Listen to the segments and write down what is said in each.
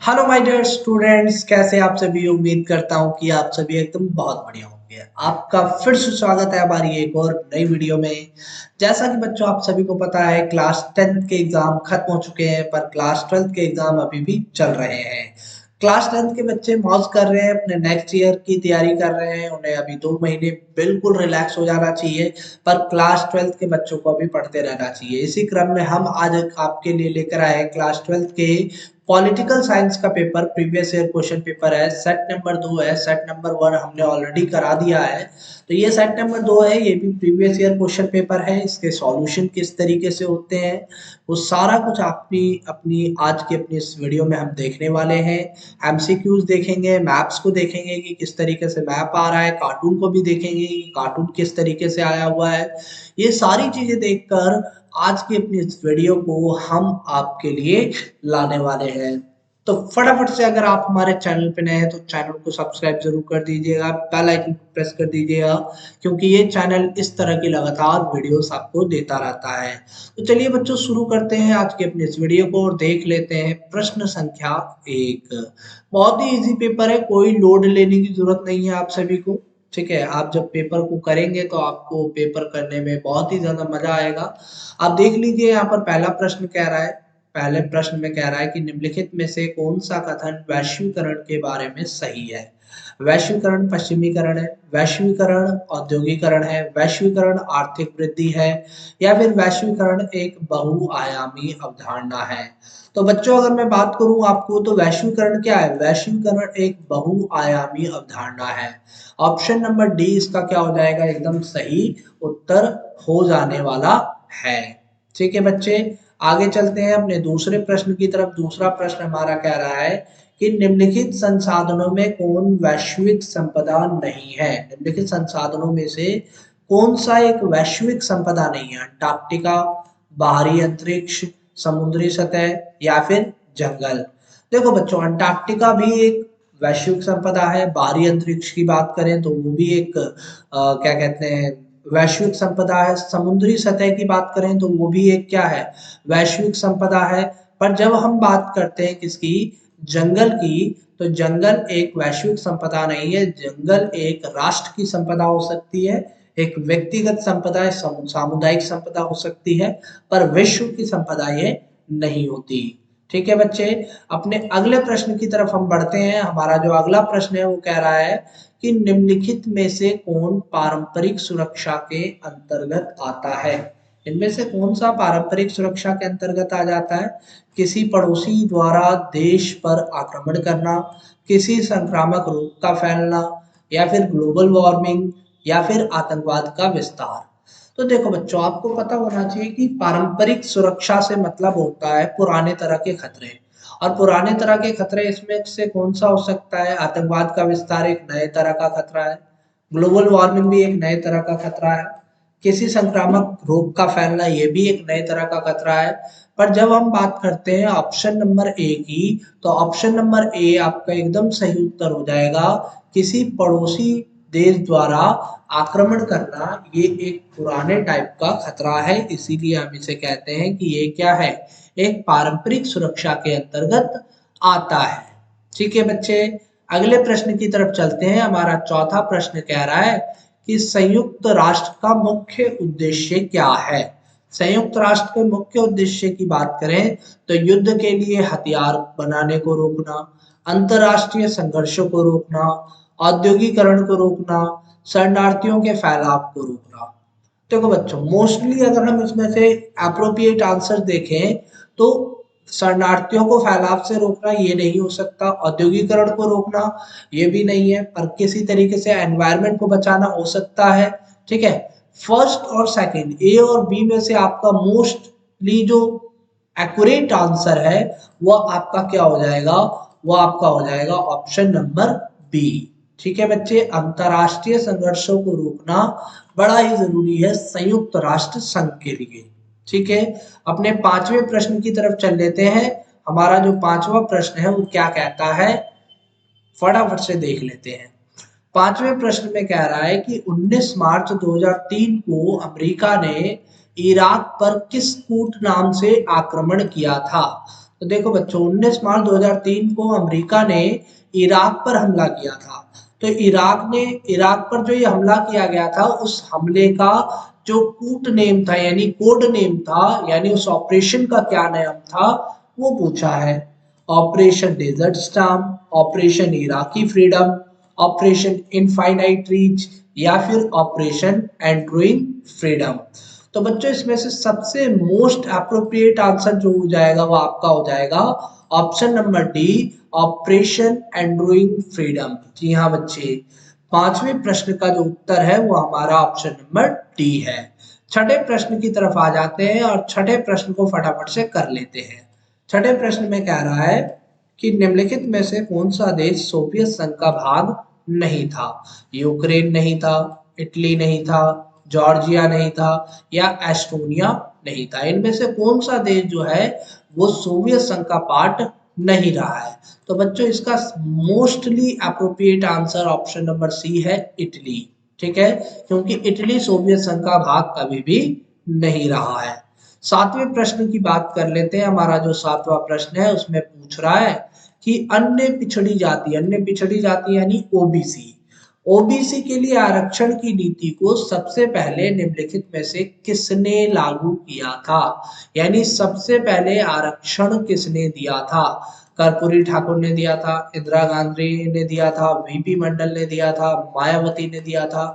Hello my dear students, कैसे आप सभी। उम्मीद करता हूँ कि आप सभी एकदम बहुत बढ़िया होंगे। आपका फिर से स्वागत है हमारी एक और नई वीडियो में। जैसा कि बच्चों आप सभी को पता है, क्लास 10th के एग्जाम खत्म हो चुके हैं, पर क्लास 12th के एग्जाम अभी भी चल रहे हैं। क्लास 10th के बच्चे मौज कर रहे हैं, अपने नेक्स्ट ईयर की तैयारी कर रहे हैं। उन्हें अभी 2 महीने बिल्कुल रिलैक्स हो जाना चाहिए, पर क्लास 12th के बच्चों को अभी पढ़ते रहना चाहिए। इसी क्रम में हम आज आपके लिए लेकर आए हैं क्लास 12th के पॉलिटिकल साइंस का paper. Previous year question paper है, सेट नंबर 2 है। सेट नंबर 1 हमने ऑलरेडी करा दिया है, तो ये सेट नंबर 2 है। ये भी प्रीवियस ईयर क्वेश्चन पेपर है। इसके सॉल्यूशन किस तरीके से होते हैं वो सारा कुछ अपनी अपनी आज की अपनी इस वीडियो में हम देखने वाले हैं। एमसीक्यूज देखेंगे, मैप्स को देखेंगे कि किस तरीके से मैप आ रहा है, कार्टून को भी देखेंगे कि कार्टून किस तरीके से आया हुआ है। ये सारी चीजें देखकर आज की अपनी इस वीडियो को हम आपके लिए लाने वाले हैं। तो फटाफट से अगर आप हमारे चैनल पे नए हैं तो चैनल को सब्सक्राइब जरूर कर दीजिएगा, बेल आइकन को प्रेस कर दीजिएगा, क्योंकि ये चैनल इस तरह की लगातार वीडियोस आपको देता रहता है। तो चलिए बच्चों, शुरू करते हैं आज के अपने इस वीडियो को और देख लेते हैं प्रश्न संख्या 1। बहुत ही इजी पेपर है, कोई लोड लेने की जरूरत नहीं है आप सभी को। ठीक है, आप जब पेपर को करेंगे तो आपको पेपर करने में बहुत ही ज्यादा मजा आएगा। आप देख लीजिए, यहाँ पर पहला प्रश्न कह रहा है, पहले प्रश्न में कह रहा है कि निम्नलिखित में से कौन सा कथन वैश्वीकरण के बारे में सही है। वैश्वीकरण पश्चिमीकरण है, वैश्वीकरण औद्योगिकरण है, वैश्वीकरण आर्थिक वृद्धि है, या फिर वैश्वीकरण एक बहुआयामी अवधारणा है। तो बच्चों अगर मैं बात करूं आपको, तो वैश्वीकरण क्या है? वैश्वीकरण एक बहुआयामी अवधारणा है। ऑप्शन नंबर डी इसका क्या हो जाएगा? एकदम सही उत्तर हो जाने वाला है। ठीक है बच्चे, आगे चलते हैं अपने दूसरे प्रश्न की तरफ। दूसरा प्रश्न हमारा कह रहा है कि निम्नलिखित संसाधनों में कौन वैश्विक संपदा नहीं है। निम्नलिखित संसाधनों में से कौन सा एक वैश्विक संपदा नहीं है? अंटार्कटिका, बाहरी अंतरिक्ष, समुद्री सतह, या फिर जंगल। देखो बच्चों, अंटार्कटिका भी एक वैश्विक संपदा है। बाहरी अंतरिक्ष की बात करें तो वो भी एक क्या कहते हैं, वैश्विक संपदा है। समुद्री सतह की बात करें तो वो भी एक क्या है, वैश्विक संपदा है। पर जब हम बात करते हैं किसकी, जंगल की, तो जंगल एक वैश्विक संपदा नहीं है। जंगल एक राष्ट्र की संपदा हो सकती है, एक व्यक्तिगत संपदा है, सामुदायिक संपदा हो सकती है, पर विश्व की संपदा ये नहीं होती। ठीक है बच्चे, अपने अगले प्रश्न की तरफ हम बढ़ते हैं। हमारा जो अगला प्रश्न है वो कह रहा है कि निम्नलिखित में से कौन पारंपरिक सुरक्षा के अंतर्गत आता है। इनमें से कौन सा पारंपरिक सुरक्षा के अंतर्गत आ जाता है? किसी पड़ोसी द्वारा देश पर आक्रमण करना, किसी संक्रामक रोग का फैलना, या फिर ग्लोबल वार्मिंग, या फिर आतंकवाद का विस्तार। तो देखो बच्चों, आपको पता होना चाहिए कि पारंपरिक सुरक्षा से मतलब होता है पुराने तरह के खतरे। और पुराने तरह के खतरे इसमें से कौन सा हो सकता है? आतंकवाद का विस्तार एक नए तरह का खतरा है, ग्लोबल वार्मिंग भी एक नए तरह का खतरा है, किसी संक्रामक रोग का फैलना ये भी एक नए तरह का खतरा है। पर जब हम बात करते हैं ऑप्शन नंबर ए की, तो ऑप्शन नंबर ए आपका एकदम सही उत्तर हो जाएगा। किसी पड़ोसी देश द्वारा आक्रमण करना ये एक पुराने टाइप का खतरा है, इसीलिए हम इसे कहते हैं कि ये क्या है, एक पारंपरिक सुरक्षा के अंतर्गत आता है। ठीक है बच्चे, अगले प्रश्न की तरफ चलते हैं। हमारा चौथा प्रश्न कह रहा है कि संयुक्त राष्ट्र का मुख्य उद्देश्य क्या है। संयुक्त राष्ट्र के मुख्य उद्देश्य की बात करें तो युद्ध के लिए हथियार बनाने को रोकना, अंतरराष्ट्रीय संघर्षों को रोकना, औद्योगिकरण को रोकना, शरणार्थियों के फैलाव को रोकना। देखो बच्चों, मोस्टली अगर हम इसमें से अप्रोप्रिएट आंसर देखें तो शरणार्थियों को फैलाव से रोकना ये नहीं हो सकता, औद्योगिकरण को रोकना ये भी नहीं है, पर किसी तरीके से एनवायरनमेंट को बचाना हो सकता है। ठीक है, फर्स्ट और सेकंड, ए और बी में से आपका मोस्टली जो एक्यूरेट आंसर है वो आपका क्या हो जाएगा, वो आपका हो जाएगा ऑप्शन नंबर बी। ठीक है बच्चे, अंतरराष्ट्रीय संघर्षों को रोकना बड़ा ही जरूरी है संयुक्त राष्ट्र संघ के लिए। ठीक है, अपने पांचवें प्रश्न की तरफ चल लेते हैं। हमारा जो पांचवा प्रश्न है वो क्या कहता है, फटाफट से देख लेते हैं। पांचवें प्रश्न में कह रहा है कि 19 मार्च 2003 को अमेरिका ने इराक पर किस कूट नाम से आक्रमण किया था। तो देखो बच्चों 19 मार्च 2003 को अमेरिका ने इराक पर हमला किया था। तो इराक पर जो ये हमला किया गया था, उस हमले का जो कूट नेम था यानी कोड नेम था, यानी उस ऑपरेशन का क्या नाम था वो पूछा है। Operation Desert Storm, Operation Iraqi Freedom, Operation Infinite Reach, या फिर ऑपरेशन एंड्रोइंग फ्रीडम। तो बच्चों इसमें से सबसे मोस्ट अप्रोप्रिएट आंसर जो हो जाएगा वो आपका हो जाएगा option number D, operation enduring freedom. जी हाँ बच्चे, पांचवें प्रश्न का जो उत्तर है वो हमारा ऑप्शन नंबर डी है। छठे प्रश्न की तरफ आ जाते हैं और छठे प्रश्न को फटाफट से कर लेते हैं। छठे प्रश्न में कह रहा है कि निम्नलिखित में से कौन सा देश सोवियत संघ का भाग नहीं था। यूक्रेन नहीं था, इटली नहीं था, जॉर्जिया नहीं था, या एस्टोनिया नहीं था। इनमें से कौन सा देश जो है वो सोवियत संघ का पार्ट नहीं रहा है। तो बच्चों इसका mostly appropriate answer option number C है, इटली। ठीक है, क्योंकि इटली सोवियत संघ का भाग कभी भी नहीं रहा है। सातवें प्रश्न की बात कर लेते हैं। हमारा जो सातवां प्रश्न है उसमें पूछ रहा है कि अन्य पिछड़ी जाति यानी ओबीसी, ओबीसी के लिए आरक्षण की नीति को सबसे पहले निम्नलिखित में से किसने लागू किया था, यानी सबसे पहले आरक्षण किसने दिया था। कर्पूरी ठाकुर ने दिया था, इंदिरा गांधी ने दिया था, वीपी मंडल ने दिया था, मायावती ने दिया था।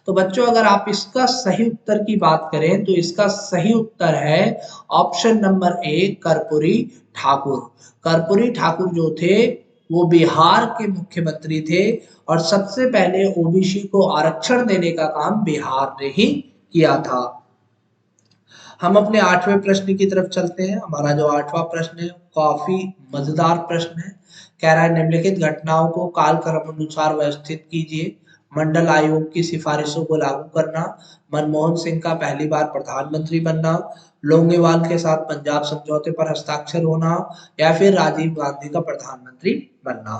तो बच्चों अगर आप इसका सही उत्तर की बात करें तो इसका सही उत्तर है option number A, Karpoori Thakur. Karpoori Thakur जो थे वो बिहार के मुख्यमंत्री थे और सबसे पहले ओबीसी को आरक्षण देने का काम बिहार ने ही किया था। हम अपने आठवें प्रश्न की तरफ चलते हैं। हमारा जो आठवां प्रश्न है काफी मजेदार प्रश्न है। कह रहा है निम्नलिखित घटनाओं को कालक्रम अनुसार व्यवस्थित कीजिए। मंडल आयोग की सिफारिशों को लागू करना, मनमोहन सिंह का पहली बार प्रधानमंत्री बनना, लोंगेवाल के साथ पंजाब समझौते पर हस्ताक्षर होना, या फिर राजीव गांधी का प्रधानमंत्री बनना।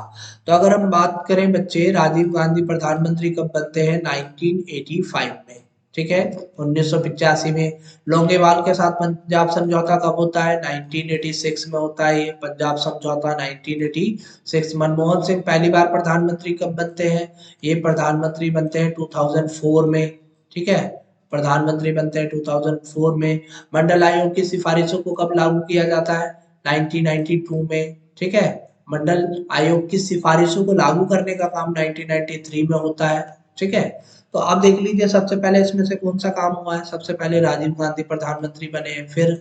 तो अगर हम बात करें बच्चे, राजीव गांधी प्रधानमंत्री कब बनते हैं, 1985 में। ठीक है, 1985 में। लोंगेवाल के साथ पंजाब समझौता कब होता है, 1986 में होता है ये पंजाब समझौता, 1986। मनमोहन सिंह पहली बार प्रधानमंत्री कब बनते हैं, ये प्रधानमंत्री बनते हैं 2004 में। ठीक है, प्रधानमंत्री बनते हैं 2004 में। मंडल आयोग की सिफारिशों को कब लागू किया जाता है, 1992 में। ठीक है, मंडल आयोग की सिफारिशों को लागू करने का काम 1993 में होता है। ठीक है, तो आप देख लीजिए सबसे पहले इसमें से कौन सा काम हुआ है। सबसे पहले राजीव गांधी प्रधानमंत्री बने हैं, फिर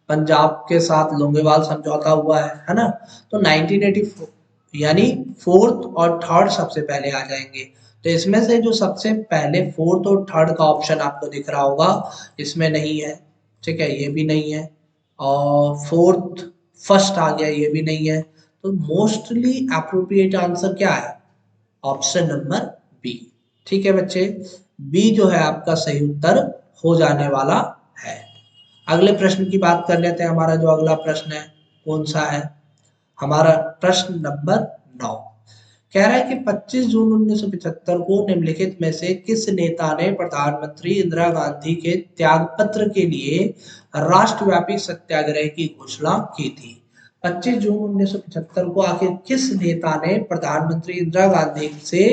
पंजाब के साथ लोंगेवाल समझौता हुआ है ना। तो 1984 यानी फोर्थ और थर्ड सबसे पहले आ जाएंगे। तो इसमें से जो सबसे पहले फोर्थ और थर्ड का ऑप्शन आपको दिख रहा होगा इसमें नहीं है। ठीक है, ये भी नहीं है, और फोर्थ फर्स्ट आ गया, ये भी नहीं है। तो मोस्टली अप्रोप्रिएट आंसर क्या है, ऑप्शन नंबर बी। ठीक है बच्चे, बी जो है आपका सही उत्तर हो जाने वाला है। अगले प्रश्न की बात कर लेते हैं। हमारा जो अगला प्रश्न है कौन सा है, हमारा प्रश्न नंबर 9 कह रहा है कि 25 जून 1975 को निम्नलिखित में से किस नेता ने प्रधानमंत्री इंदिरा गांधी के त्यागपत्र के लिए राष्ट्रव्यापी सत्याग्रह की घोषणा की थी। 25 जून 1975 को आखिर किस नेता ने प्रधानमंत्री इंदिरा गांधी से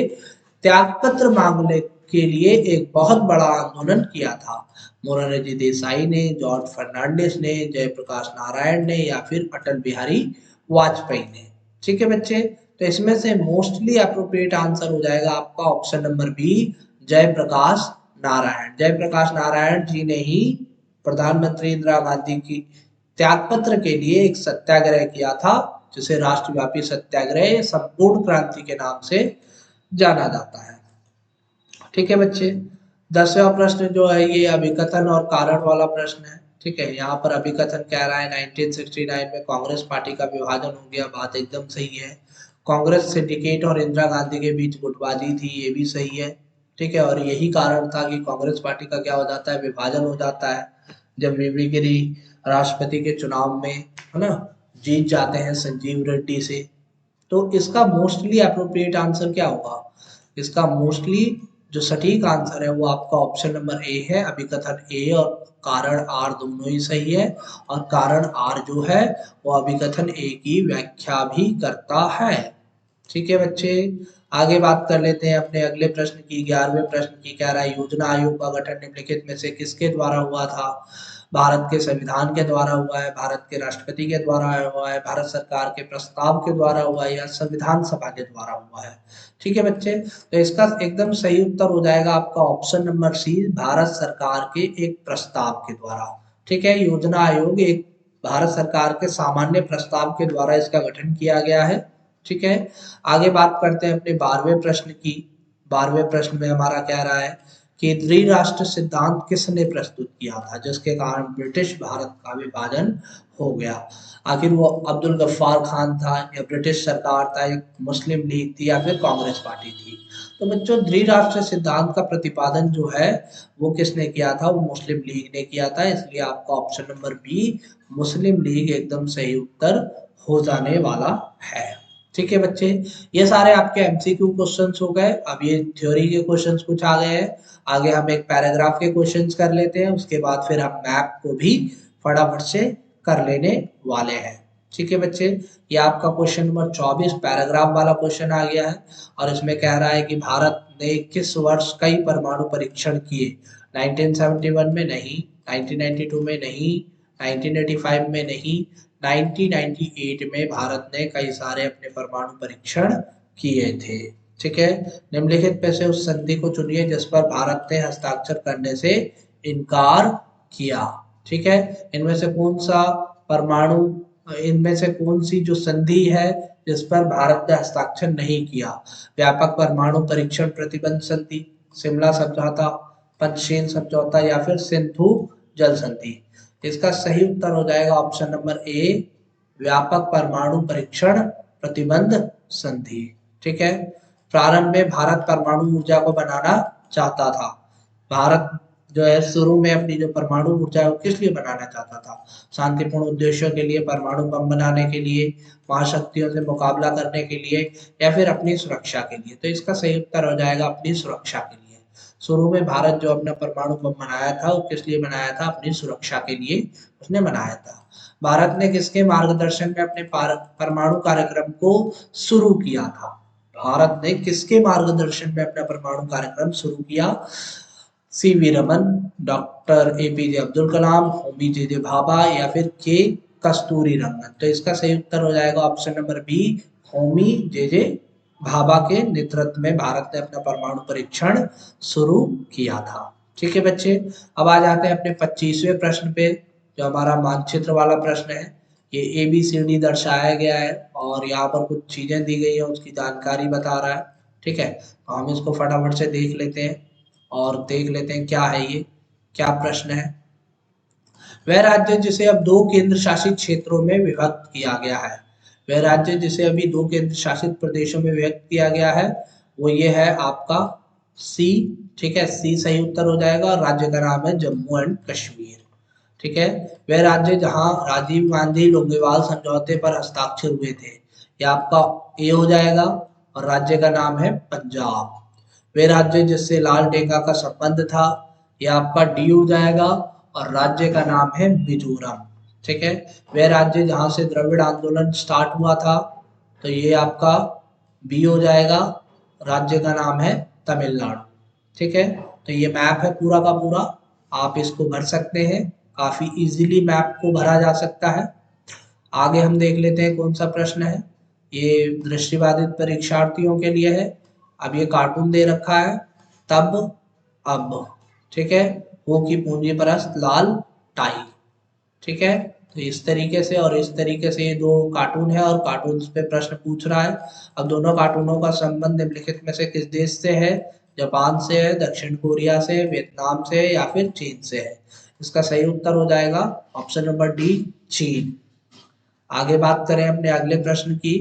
त्यागपत्र मांगने के लिए एक बहुत बड़ा आंदोलन किया था। मोरारजी देसाई ने, जॉर्ज फर्नांडिस ने, जयप्रकाश नारायण ने, या फिर अटल बिहारी वाजपेयी ने। ठीक है बच्चे, तो इसमें से मोस्टली अप्रोप्रिएट आंसर हो जाएगा आपका option number B, Jayaprakash Narayan. Jayaprakash Narayan ji ने ही प्रधानमंत्री इंदिरा गांधी की त्यागपत्र के लिए एक सत्याग्रह किया था, जिसे राष्ट्रव्यापी सत्याग्रह संपूर्ण क्रांति के नाम से जाना जाता है। ठीक है बच्चे, 10वां प्रश्न जो है ये अभिकथन और कारण वाला प्रश्न है। ठीक है, यहाँ पर अभिकथन कह रहा है 1969 में कांग्रेस पार्टी का विभाजन हो गया, बात एकदम सही है। कांग्रेस सिंडिकेट और इंदिरा गांधी के बीच गुटबाजी थी, ये भी सही है। ठीक है, और यही कारण था कि कांग्रेस पार्टी का क्या हो जाता है, विभाजन हो जाता है जब वीवी गिरी राष्ट्रपति के चुनाव में, है ना, जीत जाते हैं संजीव रेड्डी से। तो इसका मोस्टली अप्रोप्रिएट आंसर क्या होगा, इसका मोस्टली जो सटीक आंसर है वो आपका ऑप्शन नंबर ए है। अभिकथन ए और कारण आर दोनों ही सही है, और कारण आर जो है वो अभिकथन ए की व्याख्या भी करता है। ठीक है बच्चे, आगे बात कर लेते हैं अपने अगले प्रश्न की। 11वें प्रश्न की कह रहा है योजना आयोग का गठन निम्नलिखित में से किसके द्वारा हुआ था? भारत के संविधान के द्वारा हुआ है, भारत के राष्ट्रपति के द्वारा हुआ है, भारत सरकार के प्रस्ताव के द्वारा हुआ है, या संविधान सभा के द्वारा हुआ है? ठीक है बच्चे, तो इसका एकदम सही उत्तर हो जाएगा आपका ऑप्शन नंबर सी, भारत सरकार के एक प्रस्ताव के द्वारा। ठीक है, योजना आयोग एक भारत सरकार के सामान्य प्रस्ताव के द्वारा इसका गठन किया गया है। ठीक है, आगे बात करते हैं अपने 12वें प्रश्न की। 12वें प्रश्न में हमारा कह रहा है कि त्रिराष्ट्र सिद्धांत किसने प्रस्तुत किया था जिसके कारण ब्रिटिश भारत का विभाजन हो गया? आखिर वो अब्दुल गफ्फार खान था, या ब्रिटिश सरकार था, या मुस्लिम लीग थी, या फिर कांग्रेस पार्टी थी? तो बच्चों, त्रिराष्ट्र सिद्धांत का प्रतिपादन जो है वो किसने किया था? वो मुस्लिम लीग ने किया था, इसलिए आपका ऑप्शन नंबर बी मुस्लिम लीग एकदम सही उत्तर हो जाने वाला है। ठीक है बच्चे, ये सारे आपके एमसीक्यू क्वेश्चंस हो गए। अब ये थ्योरी के क्वेश्चंस कुछ आ गए हैं। आगे हम एक पैराग्राफ के क्वेश्चंस कर लेते हैं, उसके बाद फिर हम मैप को भी फटाफट से कर लेने वाले हैं। ठीक है बच्चे, ये आपका क्वेश्चन नंबर 24 पैराग्राफ वाला क्वेश्चन आ गया है, और इसमें कह रहा है कि भारत ने किस वर्ष कई परमाणु परीक्षण किए? 1971 में नहीं, 1992 में नहीं, 1985 में नहीं, 1998 में भारत ने कई सारे अपने परमाणु परीक्षण किए थे। ठीक है, निम्नलिखित में से उस संधि को चुनिए जिस पर भारत ने हस्ताक्षर करने से इनकार किया। ठीक है, इनमें से कौन सा परमाणु, इनमें से कौन सी जो संधि है जिस पर भारत ने हस्ताक्षर नहीं किया? व्यापक परमाणु परीक्षण प्रतिबंध संधि, शिमला समझौता, पंचशील समझौता, या फिर सिंधु जल संधि? इसका सही उत्तर हो जाएगा ऑप्शन नंबर ए, व्यापक परमाणु परीक्षण प्रतिबंध संधि। ठीक है, प्रारंभ में भारत परमाणु ऊर्जा को बनाना चाहता था। भारत जो है शुरू में अपनी जो परमाणु ऊर्जा है वो किस लिए बनाना चाहता था? शांतिपूर्ण उद्देश्यों के लिए, परमाणु बम बनाने के लिए, महाशक्तियों से मुकाबला करने के लिए, या फिर अपनी सुरक्षा के लिए? तो इसका सही उत्तर हो जाएगा अपनी सुरक्षा के लिए। शुरू में भारत जो अपना परमाणु बम बनाया था वो किस लिए बनाया था? अपनी सुरक्षा के लिए उसने बनाया था। भारत ने किसके मार्गदर्शन में अपने परमाणु कार्यक्रम को शुरू किया था? भारत ने किसके मार्गदर्शन में अपना परमाणु कार्यक्रम शुरू किया? CV Raman, doctor APJ Abdul Kalam, Homi J Bhabha, या फिर के कस्तूरी रंगन? तो इसका सही उत्तर हो जाएगा option number B, Homi J Bhabha के नेतृत्व में भारत ने अपना परमाणु परीक्षण शुरू किया था। ठीक है बच्चे, अब आ जाते हैं अपने 25वें प्रश्न पे, जो हमारा मानचित्र वाला प्रश्न है। ये ABCD दर्शाया गया है और यहाँ पर कुछ चीजें दी गई है, उसकी जानकारी बता रहा है। ठीक है, तो हम इसको फटाफट से देख लेते हैं और देख लेते हैं क्या है ये, क्या प्रश्न है। वह राज्य जिसे अब 2 केंद्र शासित क्षेत्रों में विभक्त किया गया है, वह राज्य जिसे अभी 2 केंद्र शासित प्रदेशों में विभक्त किया गया है, वो ये है आपका सी। ठीक है, सी सही उत्तर हो जाएगा, और राज्य का नाम है जम्मू एंड कश्मीर। ठीक है, वह राज्य जहां राजीव गांधी लोंगेवाल समझौते पर हस्ताक्षर हुए थे, ये आपका ए हो जाएगा, और राज्य का नाम है पंजाब। वे राज्य जिससे लाल टेका का संबंध था, यह आपका डी हो जाएगा, और राज्य का नाम है मिजोरम। ठीक है, वह राज्य जहां से द्रविड़ आंदोलन स्टार्ट हुआ था, तो ये आपका बी हो जाएगा, राज्य का नाम है तमिलनाडु। ठीक है, तो ये मैप है पूरा का पूरा, आप इसको भर सकते हैं, काफी इजीली मैप को भरा जा सकता है। आगे हम देख लेते हैं कौन सा प्रश्न है। ये दृष्टिबाधित परीक्षार्थियों के लिए है। अब ये कार्टून दे रखा है, तब अब। ठीक है, हो की पूंजी परस्त लाल टाई। ठीक है, तो इस तरीके से और इस तरीके से ये 2 कार्टून है, और कार्टून पे प्रश्न पूछ रहा है। अब दोनों कार्टूनों का संबंध निम्नलिखित में से किस देश से है? जापान से है, दक्षिण कोरिया से, वियतनाम से, या फिर चीन से है? इसका सही उत्तर हो जाएगा ऑप्शन नंबर डी, चीन। आगे बात करें अपने अगले प्रश्न की,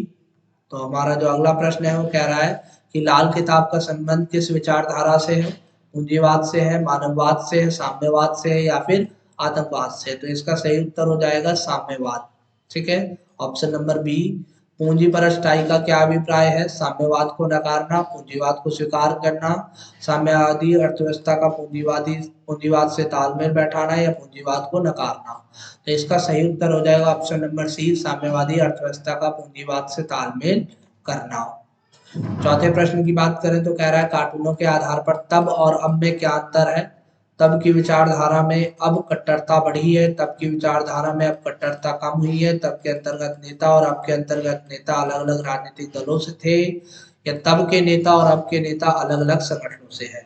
तो हमारा जो अगला प्रश्न है वो कह रहा है कि लाल किताब का संबंध किस विचारधारा से है? पूंजीवाद से है, मानववाद से है, साम्यवाद से है, या फिर आतंकवाद से? तो इसका सही उत्तर हो जाएगा साम्यवाद। ठीक है, ऑप्शन नंबर बी, पूंजीपरस्ताई का क्या अभिप्राय है? साम्यवाद को नकारना, पूंजीवाद को स्वीकार करना, साम्यवादी अर्थव्यवस्था का पूंजीवाद से तालमेल बैठाना या पूंजीवाद को नकारना। तो इसका सही उत्तर हो जाएगा ऑप्शन नंबर सी, साम्यवादी अर्थव्यवस्था का पूंजीवाद से तालमेल करना। चौथे प्रश्न की बात करें तो कह रहा है कार्टूनों के आधार पर तब और अब में क्या अंतर है? तब की विचारधारा में अब कट्टरता बढ़ी है, तब की विचारधारा में अब कट्टरता कम हुई है, तब के अंतर्गत नेता और अब के अंतर्गत नेता अलग अलग राजनीतिक दलों से थे, या तब के नेता और अब के नेता अलग अलग संगठनों से है।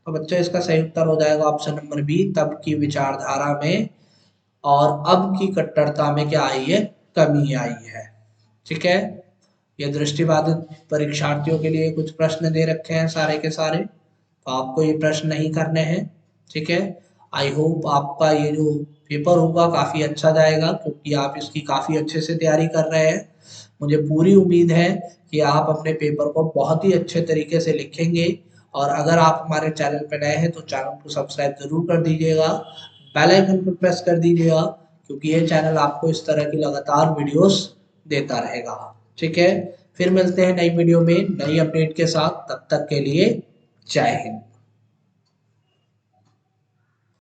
तो बच्चों इसका सही उत्तर हो जाएगा ऑप्शन नंबर बी, तब की विचारधारा में और अब की कट्टरता में क्या आई है? कमी आई है। ठीक है, ये दृष्टिबाधित परीक्षार्थियों के लिए कुछ प्रश्न दे रखे हैं सारे के सारे, तो आपको ये प्रश्न नहीं करने हैं। ठीक है, आई होप आपका ये जो पेपर होगा काफ़ी अच्छा जाएगा, क्योंकि आप इसकी काफ़ी अच्छे से तैयारी कर रहे हैं। मुझे पूरी उम्मीद है कि आप अपने पेपर को बहुत ही अच्छे तरीके से लिखेंगे। और अगर आप हमारे चैनल पर नए हैं तो चैनल को सब्सक्राइब जरूर कर दीजिएगा, बेल आइकन को प्रेस कर दीजिएगा, क्योंकि ये चैनल आपको इस तरह की लगातार वीडियोस देता रहेगा। ठीक है, फिर मिलते हैं नई वीडियो में नई अपडेट के साथ, तब तक के लिए जय हिंद।